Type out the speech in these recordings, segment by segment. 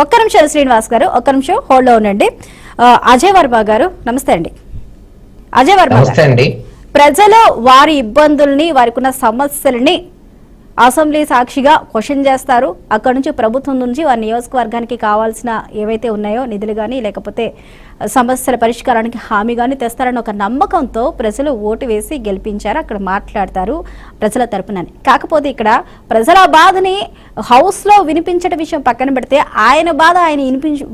ఒక్క నిమిషం శ్రీనివాస్ గారు, ఒక్క నిమిషం హోల్డ్ లో ఉండండి. అజయ్ వర్మ గారు నమస్తే అండి. అజయ్ వర్మ గారు, ప్రజలు వారి ఇబ్బందుల్ని వారికి ఉన్న సమస్యలని అసెంబ్లీ సాక్షిగా క్వశ్చన్ చేస్తారు. అక్కడ నుంచి ప్రభుత్వం నుంచి వారి నియోజకవర్గానికి కావాల్సిన ఏవైతే ఉన్నాయో నిధులు కానీ లేకపోతే సమస్యల పరిష్కారానికి హామీ కానీ తెస్తారని ఒక నమ్మకంతో ప్రజలు ఓటు వేసి గెలిపించారు. అక్కడ మాట్లాడతారు ప్రజల తరపునని. కాకపోతే ఇక్కడ ప్రజల బాధని హౌస్ లో వినిపించడం విషయం పక్కన పెడితే ఆయన బాధ ఆయన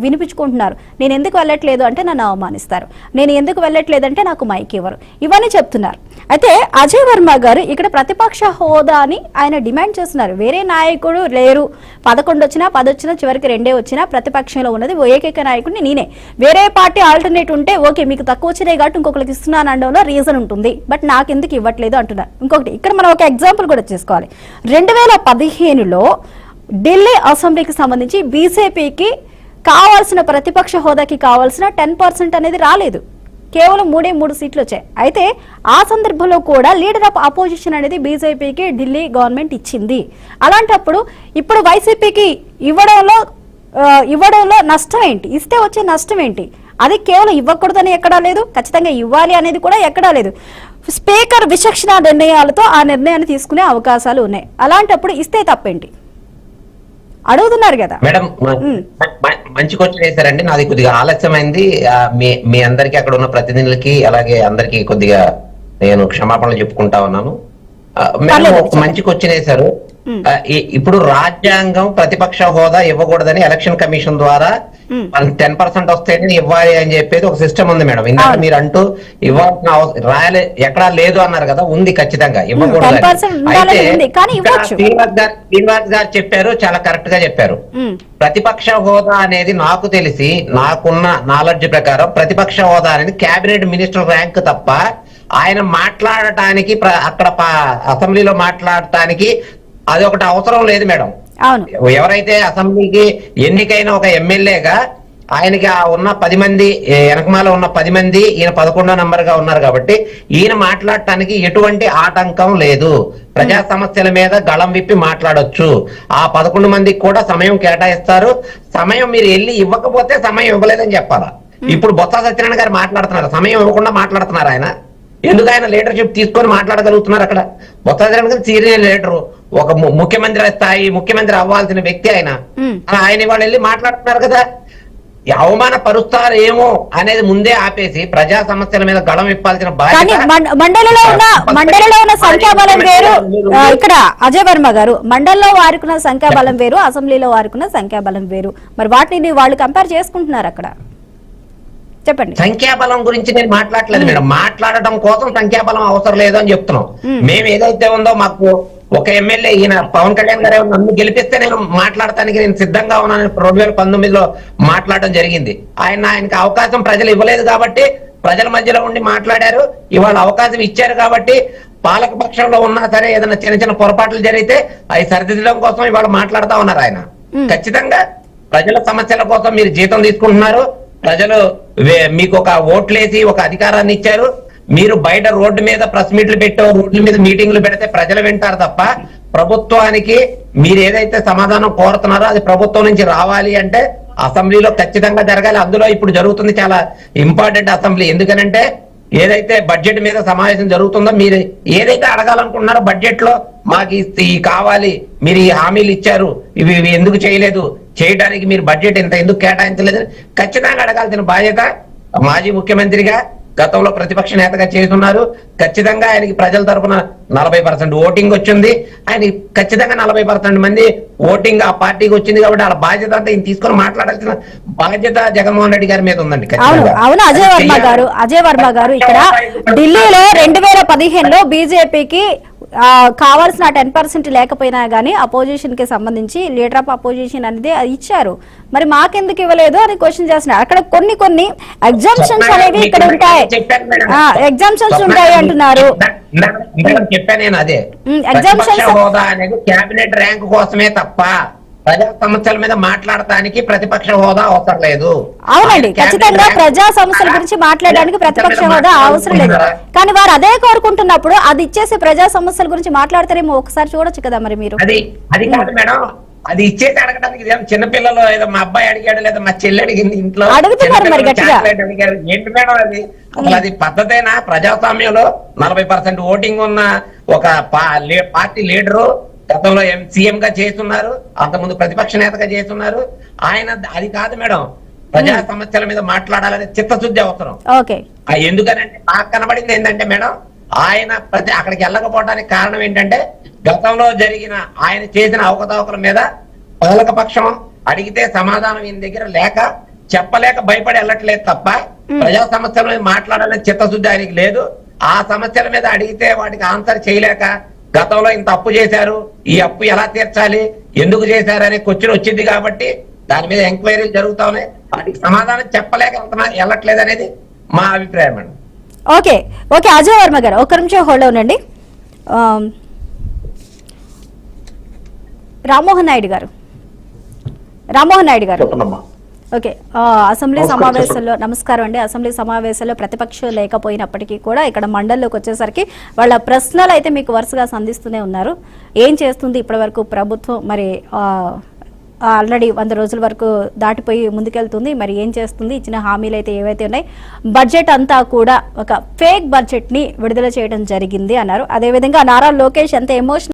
వినిపించుకుంటున్నారు. నేను ఎందుకు వెళ్ళట్లేదు అంటే నన్ను అవమానిస్తారు, నేను ఎందుకు వెళ్ళట్లేదంటే నాకు మైక్ ఇవ్వరు, ఇవన్నీ చెప్తున్నారు. అయితే అజయ్ వర్మ గారు ఇక్కడ ప్రతిపక్ష హోదా అని ఆయన డిమాండ్ చేస్తున్నారు. వేరే నాయకుడు లేరు, 11 వచ్చినా 10 వచ్చినా చివరికి 2 వచ్చినా ప్రతిపక్షంలో ఉన్నది ఏకైక నాయకుడిని నేనే. వేరే పార్టీ ఆల్టర్నేట్ ఉంటే ఓకే మీకు తక్కువ వచ్చినాయి కాబట్టి ఇంకొకరికి ఇస్తున్నాను అనడంలో రీజన్ ఉంటుంది, బట్ నాకు ఎందుకు ఇవ్వట్లేదు అంటున్నారు. ఇంకొకటి ఇక్కడ మనం ఒక ఎగ్జాంపుల్ కూడా చేసుకోవాలి. 2015లో ఢిల్లీ అసెంబ్లీకి సంబంధించి బీజేపీకి కావాల్సిన ప్రతిపక్ష హోదాకి కావాల్సిన 10% అనేది రాలేదు, కేవలం 3 సీట్లు వచ్చాయి. అయితే ఆ సందర్భంలో కూడా లీడర్ ఆఫ్ అపోజిషన్ అనేది బీజేపీకి ఢిల్లీ గవర్నమెంట్ ఇచ్చింది. అలాంటప్పుడు ఇప్పుడు వైసీపీకి ఇవ్వడంలో నష్టం ఏంటి, ఇస్తే వచ్చే నష్టం ఏంటి? అది కేవలం ఇవ్వకూడదని ఎక్కడా లేదు, ఖచ్చితంగా ఇవ్వాలి అనేది కూడా ఎక్కడా లేదు. స్పీకర్ విచక్షణ నిర్ణయాలతో ఆ నిర్ణయాన్ని తీసుకునే అవకాశాలు ఉన్నాయి. అలాంటప్పుడు ఇస్తే తప్పేంటి అడుగుతున్నారు కదా మేడం. మంచి క్వశ్చన్ వేశారండి. నాది కొద్దిగా ఆలస్యమైంది. మీ అందరికి అక్కడ ఉన్న ప్రతినిధులకి అలాగే అందరికి కొద్దిగా నేను క్షమాపణలు చెప్పుకుంటా ఉన్నాను. మేడం ఒక మంచి క్వశ్చన్ వేశారు. ఇప్పుడు రాజ్యాంగం ప్రతిపక్ష హోదా ఇవ్వకూడదని ఎలక్షన్ కమిషన్ ద్వారా 10% వస్తేనే ఇవ్వాలి అని చెప్పేది ఒక సిస్టమ్ ఉంది మేడం. ఇందాక మీరు అంటూ ఇవ్వాల్సిన ఎక్కడా లేదు అన్నారు కదా, ఉంది ఖచ్చితంగా ఇవ్వకూడదు. అయితే శ్రీనివాస్ గారు చెప్పారు, చాలా కరెక్ట్ గా చెప్పారు. ప్రతిపక్ష హోదా అనేది నాకు తెలిసి నాకున్న నాలెడ్జ్ ప్రకారం ప్రతిపక్ష హోదా అనేది కేబినెట్ మినిస్టర్ ర్యాంక్ తప్ప ఆయన మాట్లాడటానికి అక్కడ అసెంబ్లీలో మాట్లాడటానికి అది ఒకటి అవసరం లేదు మేడం. ఎవరైతే అసెంబ్లీకి ఎన్నికైన ఒక ఎమ్మెల్యేగా ఆయనకి ఉన్న 10 మంది వెనకమాల ఉన్న 10 మంది ఈయన 11వ నంబర్ గా ఉన్నారు కాబట్టి ఈయన మాట్లాడటానికి ఎటువంటి ఆటంకం లేదు. ప్రజా సమస్యల మీద గళం విప్పి మాట్లాడొచ్చు. ఆ 11 మందికి కూడా సమయం కేటాయిస్తారు. సమయం మీరు వెళ్ళి ఇవ్వకపోతే సమయం ఇవ్వలేదని చెప్పాలా. ఇప్పుడు బొత్స సత్యనారాయణ గారు మాట్లాడుతున్నారు, సమయం ఇవ్వకుండా మాట్లాడుతున్నారు. ఆయన ఎందుకు ఆయన లీడర్షిప్ తీసుకొని మాట్లాడగలుగుతున్నారు? అక్కడ బొత్స సత్యనారాయణ గారు సీనియర్ లీడరు, ఒక ముఖ్యమంత్రి స్థాయి ముఖ్యమంత్రి అవ్వాల్సిన వ్యక్తి ఆయన ఇవాళ వెళ్ళి మాట్లాడుతున్నారు కదా. అవమానపరుస్తారు ఏమో అనేది ముందే ఆపేసి ప్రజా సమస్యల మీద గళం ఇప్పాల్సిన బాధ్యత. మండలిలో ఉన్న సంఖ్యాబలం వేరు. ఇక్కడ అజయ్ వర్మ గారు, మండలిలో వారికున్న సంఖ్యాబలం వేరు, అసెంబ్లీలో వారికున్న సంఖ్యాబలం వేరు. మరి వాటిని వాళ్ళు కంపేర్ చేసుకుంటున్నారు అక్కడ. చెప్పండి. సంఖ్యాబలం గురించి నేను మాట్లాడలేదు మేడం. మాట్లాడటం కోసం సంఖ్యాబలం అవసరం లేదు అని చెప్తున్నాం. మేము ఏదైతే ఉందో మాకు ఒక ఎమ్మెల్యే ఈయన పవన్ కళ్యాణ్ గారు నన్ను గెలిపిస్తే నేను మాట్లాడటానికి నేను సిద్ధంగా ఉన్నానని 2019లో మాట్లాడడం జరిగింది. ఆయనకి అవకాశం ప్రజలు ఇవ్వలేదు కాబట్టి ప్రజల మధ్యలో ఉండి మాట్లాడారు. ఇవాళ అవకాశం ఇచ్చారు కాబట్టి పాలక పక్షంలో ఉన్నా సరే ఏదైనా చిన్న చిన్న పొరపాట్లు జరిగితే అవి సరిదిద్దడం కోసం ఇవాళ మాట్లాడుతూ ఉన్నారు. ఆయన ఖచ్చితంగా ప్రజల సమస్యల కోసం మీరు జీతం తీసుకుంటున్నారు. ప్రజలు మీకు ఒక ఓట్లేసి ఒక అధికారాన్ని ఇచ్చారు. మీరు బయట రోడ్డు మీద ప్రెస్ మీట్లు పెట్టో రోడ్ల మీద మీటింగ్లు పెడితే ప్రజలు వింటారు తప్ప ప్రభుత్వానికి మీరు ఏదైతే సమాధానం కోరుతున్నారో అది ప్రభుత్వం నుంచి రావాలి అంటే అసెంబ్లీలో ఖచ్చితంగా జరగాలి. అందులో ఇప్పుడు జరుగుతుంది చాలా ఇంపార్టెంట్ అసెంబ్లీ. ఎందుకనంటే ఏదైతే బడ్జెట్ మీద సమావేశం జరుగుతుందో మీరు ఏదైతే అడగాలనుకుంటున్నారో బడ్జెట్ లో మాకు ఈ కావాలి, మీరు ఈ హామీలు ఇచ్చారు, ఇవి ఎందుకు చేయలేదు, చేయడానికి మీరు బడ్జెట్ ఇంత ఎందుకు కేటాయించలేదు ఖచ్చితంగా అడగాల్సిన బాధ్యత మాజీ ముఖ్యమంత్రిగా గతంలో ప్రతిపక్ష నేతగా చేస్తున్నారు. ఖచ్చితంగా ఆయనకి ప్రజల తరఫున 40% ఓటింగ్ వచ్చింది. ఆయన ఖచ్చితంగా 40% మంది ఓటింగ్ ఆ పార్టీకి వచ్చింది కాబట్టి వాళ్ళ బాధ్యత అంతా ఈయన తీసుకొని మాట్లాడాల్సిన బాధ్యత జగన్మోహన్ రెడ్డి గారి మీద ఉందండి. అవును అజయ్ వర్మ గారు ఇక్కడ ఢిల్లీలో 2015లో బీజేపీకి కావాల్సిన 10% లేకపోయినా గానీ అపోజిషన్ కి సంబంధించి లీడర్ ఆఫ్ అపోజిషన్ అనేది ఇచ్చారు. మరి మాకెందుకు ఇవ్వలేదు అని క్వశ్చన్ చేస్తున్నారు. అక్కడ కొన్ని ఎగ్జామ్షన్స్ అనేవి ఇక్కడ ఉంటాయి, ఎగ్జామ్షన్స్ ఉంటాయి అంటున్నారు. చెప్పాను నేను అదే, హోదా అనేది కేబినెట్ ర్యాంక్ కోసమే తప్ప ప్రజా సమస్యల మీద మాట్లాడటానికి ప్రతిపక్ష హోదా అవసరం లేదు. అవునండి, ఖచ్చితంగా ప్రజా సమస్యల గురించి మాట్లాడడానికి ప్రతిపక్ష హోదా అవసరం లేదు. కానీ వారు అదే కోరుకుంటున్నప్పుడు అది ఇచ్చేసి ప్రజా సమస్యల గురించి మాట్లాడతారేమో ఒకసారి చూడొచ్చు కదా. మరి మీరు అది కాదు మేడం, అది ఇచ్చేసి అడగడానికి ఇదేం చిన్నపిల్లలు ఏదో మా అబ్బాయి అడిగాడు లేదా మా చెల్లి అడిగింది ఇంట్లో అడుగుతున్నారు మరి గట్టిగా. చాక్లెట్ అడిగారు. ఏంటి మేడం అది? అసలు అది పద్ధతేనా? ప్రజాస్వామ్యంలో 40% ఓటింగ్ ఉన్న ఒక పార్టీ లీడరు గతంలో సీఎం గా చేస్తున్నారు, అంతకుముందు ప్రతిపక్ష నేతగా చేస్తున్నారు. ఆయన అది కాదు మేడం, ప్రజా సమస్యల మీద మాట్లాడాలనే చిత్తశుద్ధి అవసరం. ఓకే, ఎందుకనంటే నాకు కనబడింది ఏంటంటే మేడం, ఆయన అక్కడికి వెళ్ళకపోవడానికి కారణం ఏంటంటే గతంలో జరిగిన ఆయన చేసిన అవకతవకల మీద పాలకపక్షం అడిగితే సమాధానం ఈయన దగ్గర లేక చెప్పలేక భయపడి వెళ్ళట్లేదు తప్ప ప్రజా సమస్యల మీద మాట్లాడాలనే చిత్తశుద్ధి ఆయనకి లేదు. ఆ సమస్యల మీద అడిగితే వాటికి ఆన్సర్ చేయలేక గతంలో ఇంత అప్పు చేశారు, ఈ అప్పు ఎలా తీర్చాలి, ఎందుకు చేశారు అనే క్వశ్చన్ వచ్చింది కాబట్టి దాని మీద ఎంక్వైరీలు జరుగుతా ఉన్నాయి. వాటికి సమాధానం చెప్పలేక వెళ్ళట్లేదు అనేది మా అభిప్రాయం అండి. ఓకే ఓకే అజయ్ వర్మ గారు ఒక్క నిమిషం హోల్డ్ అవునండి. రామ్మోహన్ నాయుడు గారు ఓకే, అసెంబ్లీ సమావేశంలో నమస్కారం అండి. అసెంబ్లీ సమావేశంలో ప్రతిపక్షం లేకపోయినప్పటికీ కూడా ఇక్కడ మండలిలోకి వచ్చేసరికి వాళ్ళ ప్రశ్నలు అయితే మీకు వరుసగా సంధిస్తూనే ఉన్నారు. ఏం చేస్తుంది ఇప్పటి వరకు ప్రభుత్వం? మరి ఆల్రెడీ 100 రోజుల వరకు దాటిపోయి ముందుకెళ్తుంది, మరి ఏం చేస్తుంది? ఇచ్చిన హామీలు అయితే ఏవైతే ఉన్నాయి, బడ్జెట్ అంతా కూడా ఒక ఫేక్ బడ్జెట్ ని విడుదల చేయడం జరిగింది అన్నారు. అదేవిధంగా నారా లోకేష్ ఎంత ఎమోషనల్